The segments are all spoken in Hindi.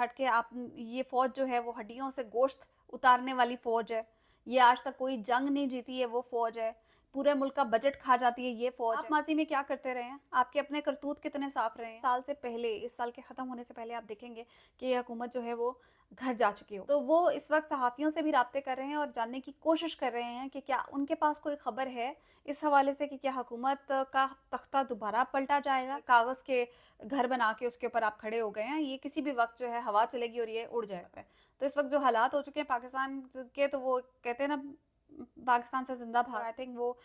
हट के आप ये फ़ौज जो है वो हड्डियों से गोश्त उतारने वाली फ़ौज है। ये आज तक कोई जंग नहीं जीती है वो फ़ौज है। पूरे मुल्क का बजट खा जाती है ये फ़ौज है। आप माज़ी में क्या करते रहे हैं? आपके अपने करतूत कितने साफ़ रहे हैं? साल से पहले, इस साल के ख़त्म होने से पहले आप देखेंगे कि ये हुकूमत जो है वो घर जा चुकी हो। तो वो इस वक़्त सहाफ़ियों से भी राब्ते कर रहे हैं और जानने की कोशिश कर रहे हैं कि क्या उनके पास कोई ख़बर है इस हवाले से कि क्या हुकूमत का तख्ता दोबारा पलटा जाएगा? कागज़ के घर बना के उसके ऊपर आप खड़े हो गए हैं, ये किसी भी वक़्त जो है हवा चलेगी और ये उड़ जाएगा। तो इस वक़्त जो हालात हो चुके हैं पाकिस्तान के, तो वो कहते हैं ना, पाकिस्तान से ज़िंदा भाग। आई थिंक वो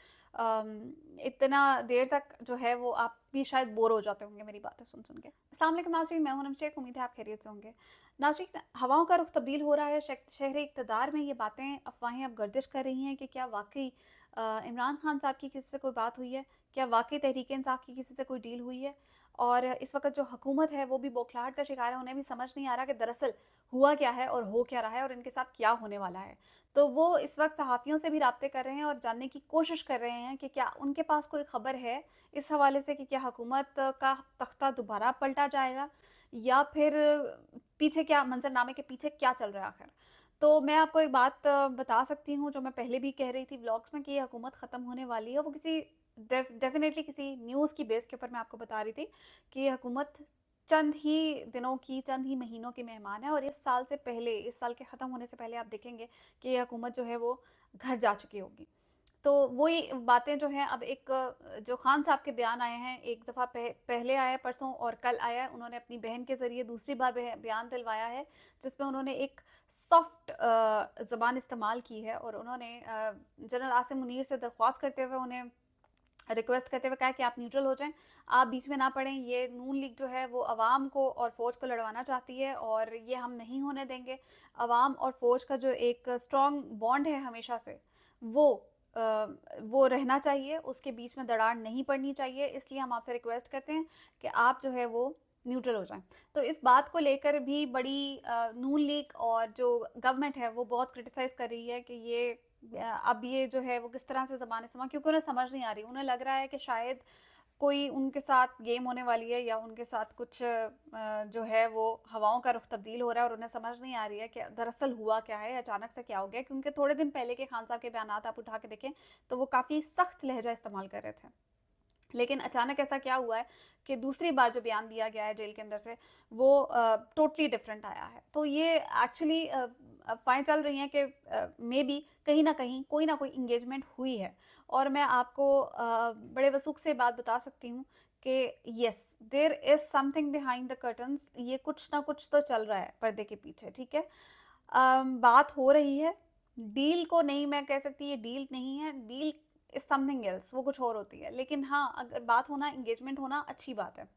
इतना देर तक जो है वो आप भी शायद बोर हो जाते होंगे मेरी बातें सुन के। अस्सलाम वालेकुम नाज़रीन, मैं हूं नम शेख, उम्मीद है आप खैरियत से होंगे। नाज़रीन, हवाओं का रुख तब्दील हो रहा है। शहर इक़्तिदार में ये बातें, अफवाहें अब गर्दिश कर रही हैं कि क्या वाक़ई इमरान खान साहब की किसी से कोई बात हुई है? क्या वाक़ई तहरीक इंसाफ की किसी से कोई डील हुई है? और इस वक़्त जो हुकूमत है वो भी बौखलाहट का शिकार है। उन्हें भी समझ नहीं आ रहा कि दरअसल हुआ क्या है और हो क्या रहा है और इनके साथ क्या होने वाला है। तो वो इस वक़्त सहाफ़ियों से भी राब्ते कर रहे हैं और जानने की कोशिश कर रहे हैं कि क्या उनके पास कोई ख़बर है इस हवाले से कि क्या हुकूमत का तख्ता दोबारा पलटा जाएगा या फिर पीछे क्या मंज़रनामे के पीछे क्या चल रहा है आखिर। तो मैं आपको एक बात बता सकती हूँ जो मैं पहले भी कह रही थी व्लॉग्स में कि ये हुकूमत ख़त्म होने वाली है। वो किसी डेफ़िनेटली किसी न्यूज़ की बेस के ऊपर मैं आपको बता रही थी कि ये हुकूमत चंद ही दिनों की, चंद ही महीनों की मेहमान है और इस साल से पहले, इस साल के ख़त्म होने से पहले आप देखेंगे कि ये हुकूमत जो है वो घर जा चुकी होगी। तो वही बातें जो हैं अब एक जो खान साहब के बयान आए हैं, एक दफ़ा पहले आया परसों और कल आया है। उन्होंने अपनी बहन के ज़रिए दूसरी बार बयान दिलवाया है जिसमें उन्होंने एक सॉफ्ट ज़बान इस्तेमाल की है और उन्होंने जनरल आसिम मुनीर से दरख्वास्त करते हुए, उन्हें रिक्वेस्ट करते हुए कहा कि आप न्यूट्रल हो जाएँ, आप बीच में ना पड़ें। ये नून लीग जो है वो अवाम को और फ़ौज को लड़वाना चाहती है और ये हम नहीं होने देंगे। अवाम और फ़ौज का जो एक स्ट्रॉन्ग बॉन्ड है हमेशा से, वो वो रहना चाहिए, उसके बीच में दरार नहीं पड़नी चाहिए। इसलिए हम आपसे रिक्वेस्ट करते हैं कि आप जो है वो न्यूट्रल हो जाएँ। तो इस बात को लेकर भी बड़ी नून लीग और जो गवर्नमेंट है वो बहुत क्रिटिसाइज़ कर रही है कि ये अब ये जो है वो किस तरह से ज़बान इस्तेमाल, क्योंकि उन्हें समझ नहीं आ रही। उन्हें लग रहा है कि शायद कोई उनके साथ गेम होने वाली है या उनके साथ कुछ जो है वो हवाओं का रुख तब्दील हो रहा है और उन्हें समझ नहीं आ रही है कि दरअसल हुआ क्या है, अचानक से क्या हो गया। क्योंकि थोड़े दिन पहले के खान साहब के बयानात आप उठा के देखें तो वो काफ़ी सख्त लहजा इस्तेमाल कर रहे थे। लेकिन अचानक ऐसा क्या हुआ है कि दूसरी बार जो बयान दिया गया है जेल के अंदर से, वो टोटली डिफरेंट आया है। तो ये एक्चुअली अफ़वाहें चल रही हैं कि मे बी कहीं न कहीं कोई ना कोई एंगेजमेंट हुई है। और मैं आपको बड़े वसूख से बात बता सकती हूँ कि yes, there is something behind the curtains. ये कुछ ना कुछ तो चल रहा है पर्दे के पीछे, ठीक है? बात हो रही है, डील को नहीं मैं कह सकती ये डील नहीं है, डील इज़ समथिंग एल्स, वो कुछ और होती है। लेकिन हाँ, अगर बात होना, एंगेजमेंट होना अच्छी बात है।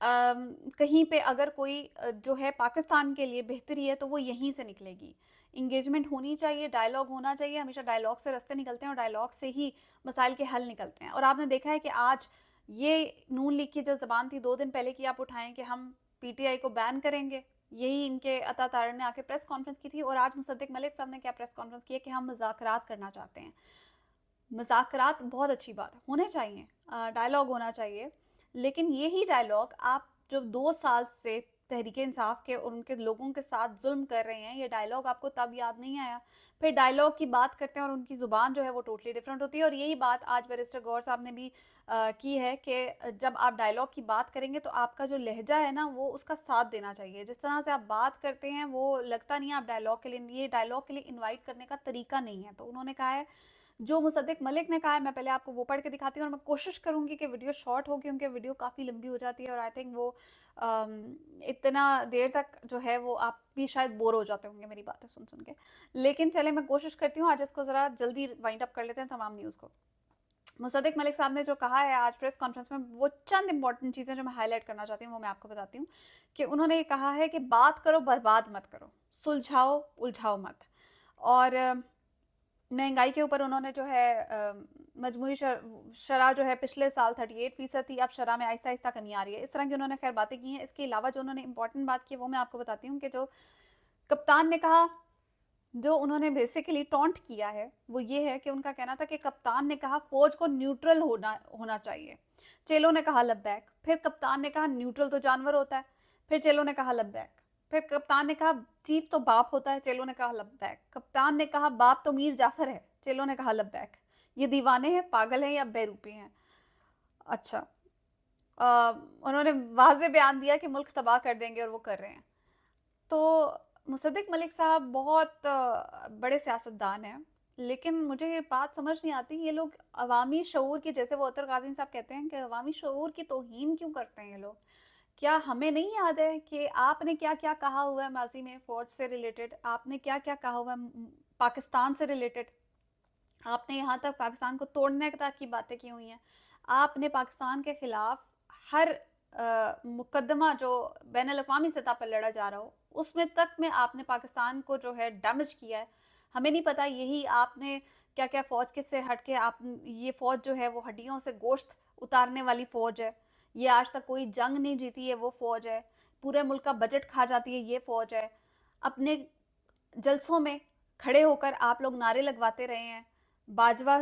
कहीं पे अगर कोई जो है पाकिस्तान के लिए बेहतरी है तो वो यहीं से निकलेगी। एंगेजमेंट होनी चाहिए, डायलॉग होना चाहिए। हमेशा डायलॉग से रास्ते निकलते हैं और डायलॉग से ही मसाइल के हल निकलते हैं। और आपने देखा है कि आज ये नून लीग की जो ज़बान थी 2 दिन पहले की आप उठाएँ कि हम पीटीआई को बैन करेंगे। यही इनके अता तारण ने आके प्रेस कॉन्फ्रेंस की थी और आज मुसद्दिक मलिक साहब ने क्या प्रेस कॉन्फ्रेंस की है कि हम मुज़ाकरात करना चाहते हैं। मज़ाकरात बहुत अच्छी बात है, होने चाहिए, डायलॉग होना चाहिए। लेकिन यही डायलॉग आप जो 2 साल से तहरीक-ए-इंसाफ के और उनके लोगों के साथ ज़ुल्म कर रहे हैं, ये डायलॉग आपको तब याद नहीं आया। फिर डायलॉग की बात करते हैं और उनकी ज़ुबान जो है वो टोटली डिफरेंट होती है। और यही बात आज बैरिस्टर गौहर साहब ने भी की है कि जब आप डायलॉग की बात करेंगे तो आपका जो लहजा है ना, वो उसका साथ देना चाहिए। जिस तरह से आप बात करते हैं वो लगता नहीं है आप डायलॉग के लिए, ये डायलॉग के लिए इनवाइट करने का तरीका नहीं है। तो उन्होंने कहा है, जो मुसद्दिक मलिक ने कहा है, मैं पहले आपको वो पढ़ के दिखाती हूँ और मैं कोशिश करूँगी कि वीडियो शॉर्ट हो क्योंकि वीडियो काफ़ी लंबी हो जाती है और आई थिंक वो इतना देर तक जो है वो आप भी शायद बोर हो जाते होंगे मेरी बातें सुन के। लेकिन चलें, मैं कोशिश करती हूँ आज इसको ज़रा जल्दी वाइंड अप कर लेते हैं तमाम न्यूज़ को। मुसद्दिक मलिक साहब ने जो कहा है आज प्रेस कॉन्फ्रेंस में, वो चंद इंपॉर्टेंट चीज़ें जो मैं हाईलाइट करना चाहती हूँ वो मैं आपको बताती हूँ कि उन्होंने ये कहा है कि बात करो, बर्बाद मत करो, सुलझाओ, उलझाओ मत। और महंगाई के ऊपर उन्होंने जो है मजमूई शरह जो है पिछले साल 38% थी, अब शरह में आहिस्ता आहिस्ता कमी आ रही है। इस तरह की उन्होंने खैर बातें की हैं। इसके अलावा जो उन्होंने इंपॉर्टेंट बात की है वो मैं आपको बताती हूँ कि जो कप्तान ने कहा, जो उन्होंने बेसिकली टॉन्ट किया है वो ये है कि उनका कहना था कि कप्तान ने कहा फौज को न्यूट्रल होना चाहिए। चेलों ने कहा लब्बैक। फिर कप्तान ने कहा न्यूट्रल तो जानवर होता है। फिर चेलों ने कहा लब्बैक। फिर कप्तान ने कहा चीफ तो बाप होता है, चेलों ने कहा लब्बैक। कप्तान ने कहा बाप तो मीर जाफर है, चेलों ने कहा लब्बैक। ये दीवाने हैं, पागल हैं या बेरूपी हैं? अच्छा, उन्होंने वाज़े बयान दिया कि मुल्क तबाह कर देंगे और वो कर रहे हैं। तो मुसद्दिक मलिक साहब बहुत बड़े सियासतदान हैं, लेकिन मुझे ये बात समझ नहीं आती, ये लोग अवामी शऊर की, जैसे वो अतर काज़ी साहब कहते हैं कि अवामी शऊर की तौहीन क्यों करते हैं ये लोग? क्या हमें नहीं याद है कि आपने क्या-क्या कहा हुआ है माज़ी में फ़ौज से रिलेटेड? आपने क्या-क्या कहा हुआ है पाकिस्तान से रिलेटेड? आपने यहाँ तक पाकिस्तान को तोड़ने तक की बातें की हुई हैं। आपने पाकिस्तान के खिलाफ हर मुकदमा जो बैनुल-अक़वामी सतह पर लड़ा जा रहा हो, उसमें तक में आपने पाकिस्तान को जो है डैमेज किया है। हमें नहीं पता यही आपने क्या-क्या फ़ौज के से हट के आप ये फ़ौज जो है वो हड्डियों से गोश्त उतारने वाली फ़ौज है। ये आज तक कोई जंग नहीं जीती है वो फ़ौज है। पूरे मुल्क का बजट खा जाती है ये फ़ौज है। अपने जलसों में खड़े होकर आप लोग नारे लगवाते रहे हैं। बाजवा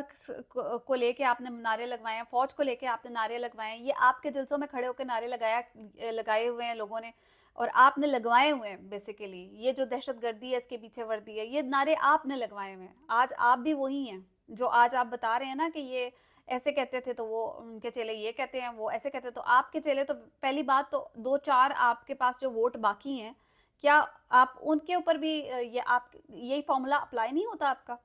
को लेके आपने नारे लगवाए हैं, फौज को लेके आपने नारे लगवाए हैं। ये आपके जलसों में खड़े होकर नारे लगाए हुए हैं लोगों ने, और आपने लगवाए हुए हैं बेसिकली। ये जो दहशतगर्दी है, इसके पीछे वर्दी है, ये नारे आपने लगवाए हुए हैं। आज आप भी वही हैं जो आज आप बता रहे हैं ना कि ये ऐसे कहते थे तो वो उनके चेले ये कहते हैं, वो ऐसे कहते हैं तो आपके चेले। तो पहली बात तो 2-4 आपके पास जो वोट बाकी हैं, क्या आप उनके ऊपर भी ये आप यही फॉर्मूला अप्लाई नहीं होता आपका,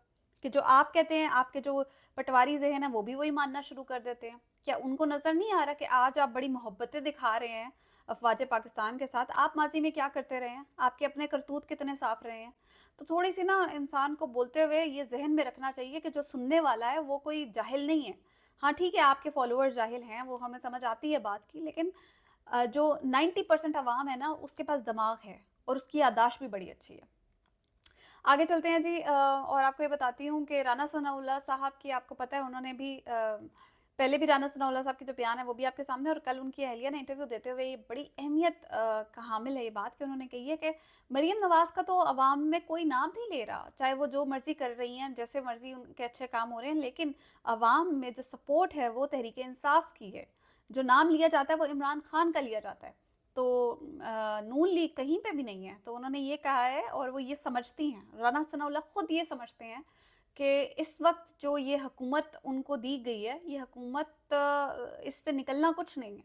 कि जो आप कहते हैं, आपके जो पटवारी ज़हन है वो भी वही मानना शुरू कर देते हैं? क्या उनको नज़र नहीं आ रहा कि आज आप बड़ी मोहब्बतें दिखा रहे हैं अफ़वाज पाकिस्तान के साथ? आप माज़ी में क्या करते रहे हैं? आपके अपने करतूत कितने साफ़ रहे हैं? तो थोड़ी-सी ना इंसान को बोलते हुए ये ज़हन में रखना चाहिए कि जो सुनने वाला है वो कोई जाहिल नहीं है। हाँ, ठीक है, आपके फॉलोअर्स जाहिल हैं, वो हमें समझ आती है बात की, लेकिन जो 90% अवाम है ना, उसके पास दिमाग है और उसकी याददाश्त भी बड़ी अच्छी है। आगे चलते हैं जी, और आपको ये बताती हूँ कि राना सनाउल्लाह साहब की, आपको पता है उन्होंने भी पहले भी राना सनाउल्लाह साहब की जो बयान है वो भी आपके सामने, और कल उनकी अहलिया ने इंटरव्यू देते हुए ये बड़ी अहमियत का हामिल है ये बात, कि उन्होंने कही है कि मरीम नवाज़ का तो अवाम में कोई नाम नहीं ले रहा, चाहे वो जो मर्ज़ी कर रही हैं, जैसे मर्ज़ी उनके अच्छे काम हो रहे हैं, लेकिन अवाम में जो सपोर्ट है वो तहरीक इंसाफ की है। जो नाम लिया जाता है वो इमरान खान का लिया जाता है। तो नून लीग कहीं पे भी नहीं है। तो उन्होंने ये कहा है, और वो ये समझती हैं, राना सनाउल्लाह खुद ये समझते हैं कि इस वक्त जो ये हुकूमत उनको दी गई है, ये हुकूमत इससे निकलना कुछ नहीं है।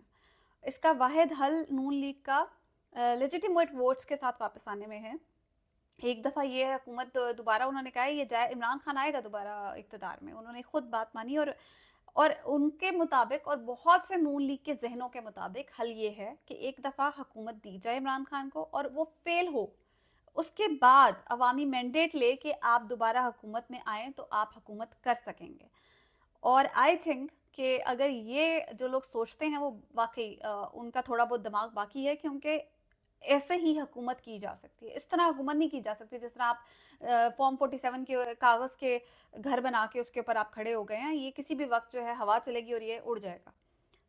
इसका वाहिद हल नून लीग का लेजिटिमेट वोट्स के साथ वापस आने में है। एक दफ़ा ये हुकूमत दोबारा, उन्होंने कहा है ये जाए, इमरान खान आएगा दोबारा इक़्तिदार में, उन्होंने खुद बात मानी, और उनके मुताबिक और बहुत से नून लीग के ज़हनों के मुताबिक हल ये है कि एक दफ़ा हुकूमत दी जाए इमरान खान को और वो फ़ेल हो, उसके बाद अवामी मैंडेट ले कि आप दोबारा हुकूमत में आएँ तो आप हुकूमत कर सकेंगे। और आई थिंक कि अगर ये जो लोग सोचते हैं वो वाक़ई उनका थोड़ा बहुत दिमाग बाकी है, क्योंकि ऐसे ही हुकूमत की जा सकती है। इस तरह हुकूमत नहीं की जा सकती जिस तरह आप फॉर्म 47 के कागज़ के घर बना के उसके ऊपर आप खड़े हो गए हैं। ये किसी भी वक़्त जो है हवा चलेगी और ये उड़ जाएगा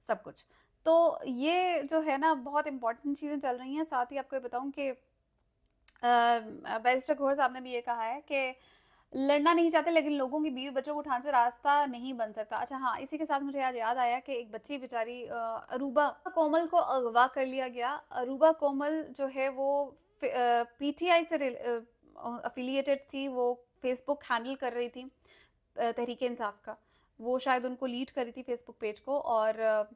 सब कुछ। तो ये जो है ना बहुत इम्पोर्टेंट चीज़ें चल रही हैं। साथ ही आपको ये बताऊँ कि बैरिस्टर गौहर साहब ने भी ये कहा है कि लड़ना नहीं चाहते, लेकिन लोगों की बीवी बच्चों को उठाने से रास्ता नहीं बन सकता। अच्छा हाँ, इसी के साथ मुझे आज याद आया कि एक बच्ची बेचारी अरूबा कोमल को अगवा कर लिया गया। अरूबा कोमल जो है वो पीटीआई से अफिलिएटेड थी, वो फेसबुक हैंडल कर रही थी तहरीक इंसाफ का। वो शायद उनको लीड कर रही थी फेसबुक पेज को, और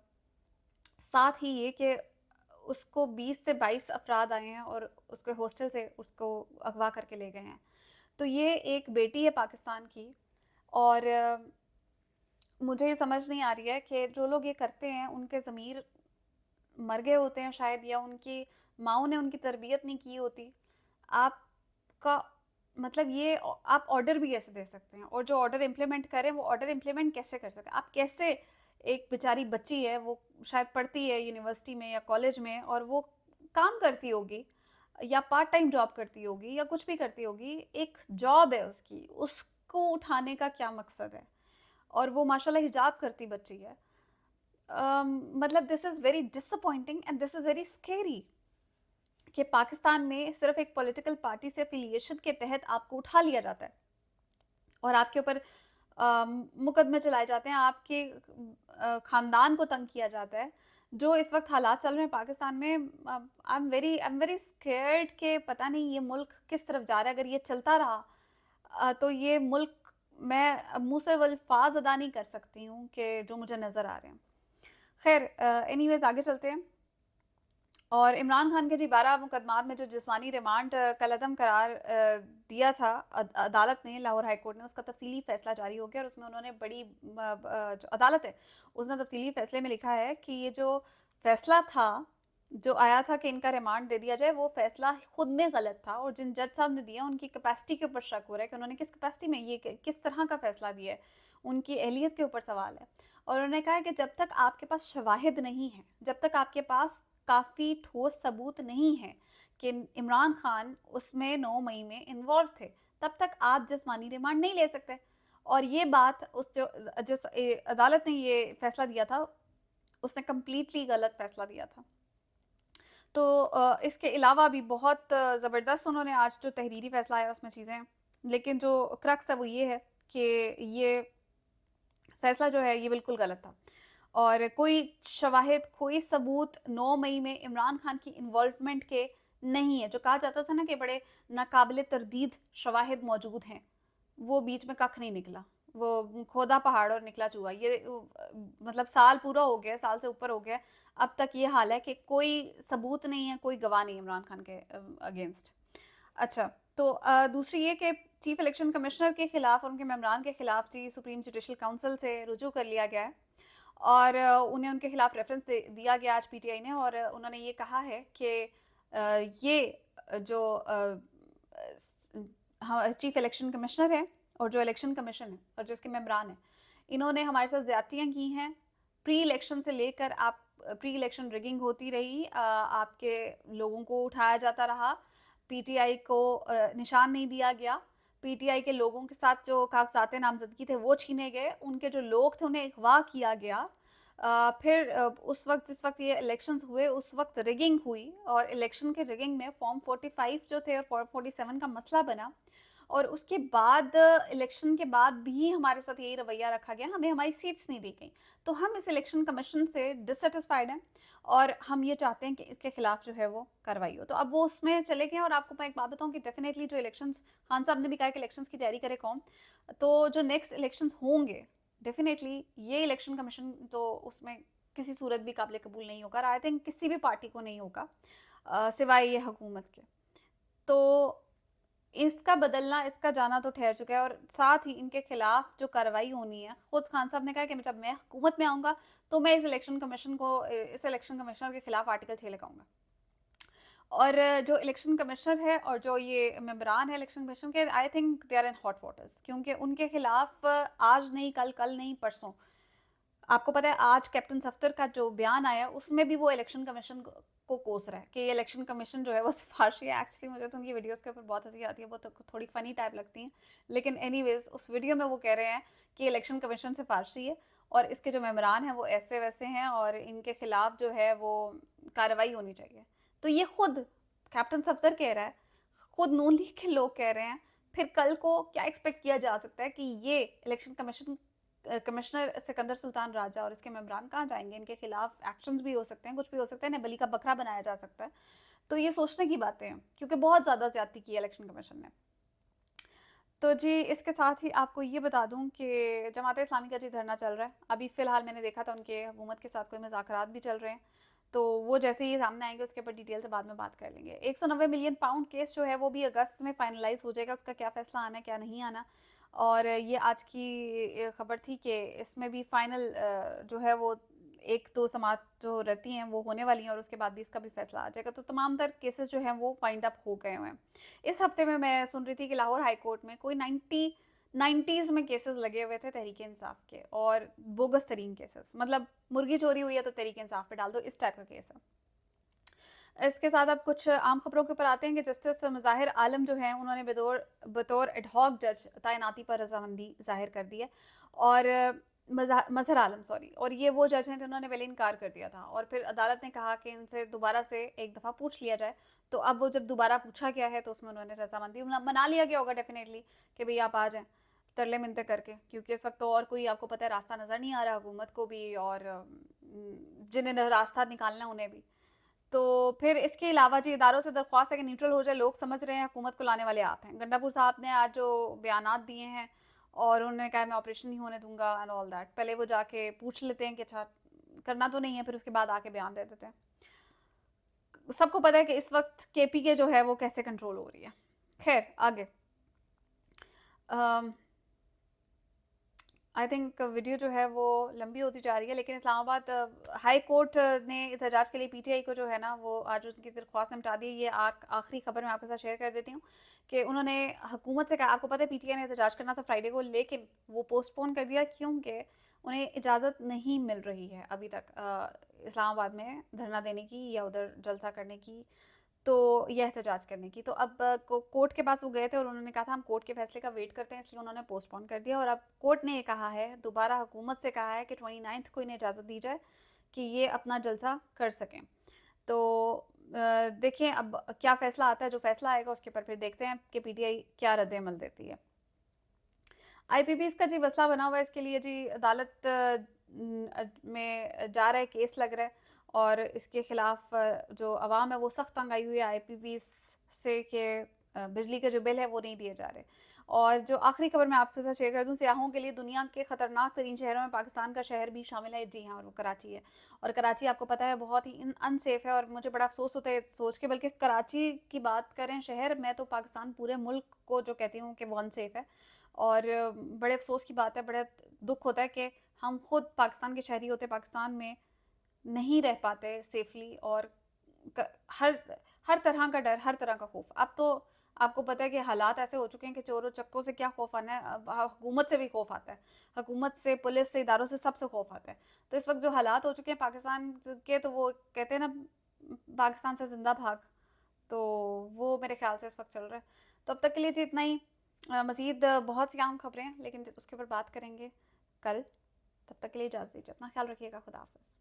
साथ ही ये कि उसको 20 से 22 अफराद आए हैं और उसके हॉस्टल से उसको अगवा करके ले गए हैं। तो ये एक बेटी है पाकिस्तान की, और मुझे ये समझ नहीं आ रही है कि जो लोग ये करते हैं उनके ज़मीर मर गए होते हैं शायद, या उनकी माँओं ने उनकी तरबियत नहीं की होती। आपका मतलब ये आप ऑर्डर भी कैसे दे सकते हैं, और जो ऑर्डर इम्प्लीमेंट करें वो ऑर्डर इम्प्लीमेंट कैसे कर सकते हैं? आप कैसे, एक बेचारी बच्ची है, वो शायद पढ़ती है यूनिवर्सिटी में या कॉलेज में, और वो काम करती होगी या पार्ट टाइम जॉब करती होगी या कुछ भी करती होगी, एक जॉब है उसकी, उसको उठाने का क्या मकसद है? और वो माशाल्लाह हिजाब करती बच्ची है। मतलब this is very disappointing and this is very scary कि पाकिस्तान में सिर्फ एक पॉलिटिकल पार्टी से एफिलिएशन के तहत आपको उठा लिया जाता है और आपके ऊपर मुकदमे चलाए जाते हैं, आपके ख़ानदान को तंग किया जाता है। जो इस वक्त हालात चल रहे हैं पाकिस्तान में, आई एम वेरी स्केर्ड कि पता नहीं ये मुल्क किस तरफ जा रहा है। अगर ये चलता रहा तो ये मुल्क, मैं मुंह से वो अल्फाज अदा नहीं कर सकती हूँ कि जो मुझे नज़र आ रहे हैं। खैर, एनीवेज आगे चलते हैं। और इमरान खान के जी 12 मुकदमात में जो जिस्मानी रिमांड कलअदम करार दिया था अदालत ने, लाहौर हाई कोर्ट ने, उसका तफसीली फैसला जारी हो गया। और उसमें उन्होंने बड़ी जो अदालत है उसने तफसीली फैसले में लिखा है कि ये जो फैसला था जो आया था कि इनका रिमांड दे दिया जाए, वो फैसला खुद में गलत था। और जिन जज साहब ने दिया उनकी कैपेसिटी के ऊपर शक हो रहा है कि उन्होंने किस कैपेसिटी में ये किस तरह का फैसला दिया है, उनकी अहलियत के ऊपर सवाल है। और उन्होंने कहा है कि जब तक आपके पास शवाहिद नहीं है, जब तक आपके पास काफ़ी ठोस सबूत नहीं है कि इमरान खान उसमें 9 मई में इन्वॉल्व थे, तब तक आप जिस्मानी रिमांड नहीं ले सकते। और ये बात उस जो जिस अदालत ने ये फैसला दिया था उसने कम्प्लीटली गलत फैसला दिया था। तो इसके अलावा भी बहुत ज़बरदस्त उन्होंने आज जो तहरीरी फैसला आया उसमें चीज़ें हैं, लेकिन जो क्रक्स है वो ये है कि ये फैसला जो है ये बिल्कुल गलत था। और कोई शवाहिद, कोई सबूत 9 मई में इमरान खान की इन्वॉल्वमेंट के नहीं है। जो कहा जाता था ना कि बड़े नाकाबिले तरदीद शवाहिद मौजूद हैं, वो बीच में कख नहीं निकला, वो खोदा पहाड़ और निकला चूहा। ये मतलब साल पूरा हो गया, साल से ऊपर हो गया, अब तक ये हाल है कि कोई सबूत नहीं है, कोई गवाह नहीं है इमरान खान के अगेंस्ट। अच्छा, तो दूसरी ये कि चीफ इलेक्शन कमिश्नर के खिलाफ और उनके मेम्बरान के खिलाफ जी सुप्रीम जुडिशल काउंसिल से रुजू कर लिया गया है। और उन्हें उनके खिलाफ रेफरेंस दिया गया आज पीटीआई ने। और उन्होंने ये कहा है कि ये जो चीफ इलेक्शन कमिश्नर है और जो इलेक्शन कमीशन है और जो इसके मेम्बरान हैं, इन्होंने हमारे साथ ज़्यादतियाँ की हैं। प्री इलेक्शन से लेकर आप प्री इलेक्शन रिगिंग होती रही, आपके लोगों को उठाया जाता रहा, पीटीआई को निशान नहीं दिया गया, पीटीआई के लोगों के साथ जो कागजात नामजदगी थे वो छीने गए, उनके जो लोग थे उन्हें अगवा किया गया। फिर उस वक्त जिस वक्त ये इलेक्शंस हुए उस वक्त रिगिंग हुई और इलेक्शन के रिगिंग में फॉर्म 45 जो थे और फॉर्म 47 का मसला बना। और उसके बाद इलेक्शन के बाद भी हमारे साथ यही रवैया रखा गया, हमें हमारी सीट्स नहीं दी गई। तो हम इस इलेक्शन कमीशन से डिससेटिस्फाइड हैं और हम ये चाहते हैं कि इसके खिलाफ जो है वो कार्रवाई हो। तो अब वो उसमें चले गए। और आपको मैं एक बात बताऊं कि डेफिनेटली जो इलेक्शंस, खान साहब ने भी कहा कि इलेक्शंस की तैयारी करे कौन, तो जो नेक्स्ट इलेक्शंस होंगे डेफिनेटली ये इलेक्शन कमीशन तो उसमें किसी सूरत भी काबिल कबूल नहीं होगा। आई थिंक किसी भी पार्टी को नहीं होगा सिवाय ये हुकूमत के। तो इसका बदलना, इसका जाना तो ठहर चुका है। और साथ ही इनके खिलाफ जो कार्रवाई होनी है, खुद खान साहब ने कहा कि जब मैं हुकूमत में आऊँगा तो मैं इस इलेक्शन कमिश्नर के खिलाफ आर्टिकल 6 लगाऊंगा। और जो इलेक्शन कमिश्नर है और जो ये मेंबरान है इलेक्शन कमीशन के, I think they are in hot waters, क्योंकि उनके खिलाफ आज नहीं कल नहीं परसों, आपको पता है आज कैप्टन सफ्तर का जो बयान आया उसमें भी वो इलेक्शन कमीशन को कोस रहा है कि ये इलेक्शन कमीशन जो है वो सिफारशी है। एक्चुअली मुझे तो उनकी वीडियोस के ऊपर बहुत हंसी आती है, वो तो थोड़ी फनी टाइप लगती हैं, लेकिन एनीवेज उस वीडियो में वो कह रहे हैं कि इलेक्शन कमीशन सिफारशी है और इसके जो मेम्बरान हैं वो ऐसे वैसे हैं और इनके खिलाफ जो है वो कार्रवाई होनी चाहिए। तो ये खुद कैप्टन सफ्तर कह रहा है, खुद नून लीग के लोग कह रहे हैं, फिर कल को क्या एक्सपेक्ट किया जा सकता है कि ये election commission commissioner Sikandar Sultan Raja और इसके मेम्बरान कहाँ जाएंगे? इनके खिलाफ एक्शंस भी हो सकते हैं, कुछ भी हो सकता है, इन्हें बलि का बकरा बनाया जा सकता है। तो ये सोचने की बातें हैं, क्योंकि बहुत ज़्यादा ज्यादती की है इलेक्शन कमीशन ने। तो जी इसके साथ ही आपको ये बता दूं कि जमात इस्लामी का जी धरना चल रहा है। अभी फ़िलहाल मैंने देखा था उनके हुकूमत के साथ कोई मुज़ाकरात भी चल रहे हैं, तो वो जैसे ही सामने आएंगे उसके ऊपर डिटेल से बाद में बात कर लेंगे। 190 मिलियन पाउंड केस जो है वो भी अगस्त में फाइनलाइज हो जाएगा, उसका क्या फ़ैसला आना है क्या नहीं आना। और ये आज की खबर थी कि इसमें भी फाइनल जो है वो 1-2 समात जो रहती हैं वो होने वाली हैं और उसके बाद भी इसका भी फैसला आ जाएगा। तो तमाम तर केसेस जो हैं वो वाइंड अप हो गए हुए हैं। इस हफ्ते में मैं सुन रही थी कि लाहौर हाई कोर्ट में कोई 90s में केसेस लगे हुए थे तहरीक इंसाफ के, और बोगस तरीन केसेस, मतलब मुर्गी चोरी हुई है तो तहरीक इंसाफ पे डाल दो, इस टाइप का केस है। इसके साथ अब कुछ आम खबरों के ऊपर आते हैं कि जस्टिस मुज़ाहिर आलम जो हैं उन्होंने बतौर एडहॉक जज तैनाती पर रजामंदी जाहिर कर दी है। और मजहर आलम और ये वो जज हैं जिन्होंने पहले इनकार कर दिया था और फिर अदालत ने कहा कि इनसे दोबारा से एक दफ़ा पूछ लिया जाए। तो अब वो जब दोबारा पूछा गया है तो उसमें उन्होंने रजामंदी मना लिया गया होगा डेफिनेटली कि भाई आप आ जाएँ तरले मिनते करके, क्योंकि इस वक्त तो और कोई आपको पता है रास्ता नज़र नहीं आ रहा हुकूमत को भी और जिन्हें रास्ता निकालना उन्हें भी। तो फिर इसके अलावा जी इदारों से दरख्वास्त है कि न्यूट्रल हो जाए, लोग समझ रहे हैं हुकूमत को लाने वाले आप हैं। गंडापुर साहब ने आज जो बयानात दिए हैं और उन्होंने कहा मैं ऑपरेशन नहीं होने दूंगा एंड ऑल दैट, पहले वो जाके पूछ लेते हैं कि अच्छा करना तो नहीं है, फिर उसके बाद आके बयान दे देते हैं। सबको पता है कि इस वक्त केपीके जो है वो कैसे कंट्रोल हो रही है। खैर आगे आई थिंक वीडियो जो है वो लंबी होती जा रही है, लेकिन इस्लामाबाद हाई कोर्ट ने एहतजाज के लिए पीटीआई को जो है ना वो आज उनकी दरख्वास्त निपटा दी। ये आखिरी खबर मैं आपके साथ शेयर कर देती हूँ कि उन्होंने हुकूमत से कहा, आपको पता है पीटीआई ने एहतजाज करना था फ्राइडे को, लेकिन वो पोस्टपोन कर दिया क्योंकि उन्हें इजाज़त नहीं मिल रही है अभी तक इस्लामाबाद में धरना देने की या उधर जलसा करने की, तो यह एहतजाज करने की। तो अब कोर्ट के पास वो गए थे और उन्होंने कहा था हम कोर्ट के फैसले का वेट करते हैं, इसलिए उन्होंने पोस्टपोन कर दिया। और अब कोर्ट ने ये कहा है, दोबारा हुकूमत से कहा है कि 29 को इन्हें इजाज़त दी जाए कि ये अपना जलसा कर सकें। तो देखें अब क्या फ़ैसला आता है, जो फ़ैसला आएगा उसके ऊपर फिर देखते हैं कि पीटीआई क्या रद्द-ए-अमल देती है। आईपीपीज़ का जी मसला बना हुआ है, इसके लिए जी अदालत में जा रहा है, केस लग रहा है और इसके खिलाफ जो आवाम है वो सख्त तंग आई हुई है आईपीपीज़ से कि बिजली के जो बिल है वो नहीं दिए जा रहे। और जो आखिरी खबर मैं आपके साथ शेयर कर दूं, सियाहों के लिए दुनिया के ख़तरनाक तरीन शहरों में पाकिस्तान का शहर भी शामिल है। जी हाँ, और वो कराची है। और कराची आपको पता है बहुत ही अनसेफ है और मुझे बड़ा अफसोस होता है सोच के, बल्कि कराची की बात करें शहर, मैं तो पाकिस्तान पूरे मुल्क को जो कहती हूँ कि वो अनसेफ है। और बड़े अफसोस की बात है, बड़ा दुख होता है कि हम खुद पाकिस्तान के शहरी होते पाकिस्तान में नहीं रह पाते सेफली, और हर हर तरह का डर, हर तरह का खौफ। अब तो आपको पता है कि हालात ऐसे हो चुके हैं कि चोरों चक्कों से क्या खौफ आना है, अब हुकूमत से भी खौफ आता है, हुकूमत से, पुलिस से, इदारों से, सबसे खौफ आता है। तो इस वक्त जो हालात हो चुके हैं पाकिस्तान के, तो वो कहते हैं ना पाकिस्तान से जिंदा भाग, तो वो मेरे ख्याल से इस वक्त चल रहा है। तो अब तक के लिए जी इतना ही। मज़ीद बहुत सी आम खबरें हैं लेकिन उसके ऊपर बात करेंगे कल। तब तक के लिए इजाज़त दीजिए, अपना ख्याल रखिएगा, खुदा हाफ़िज़।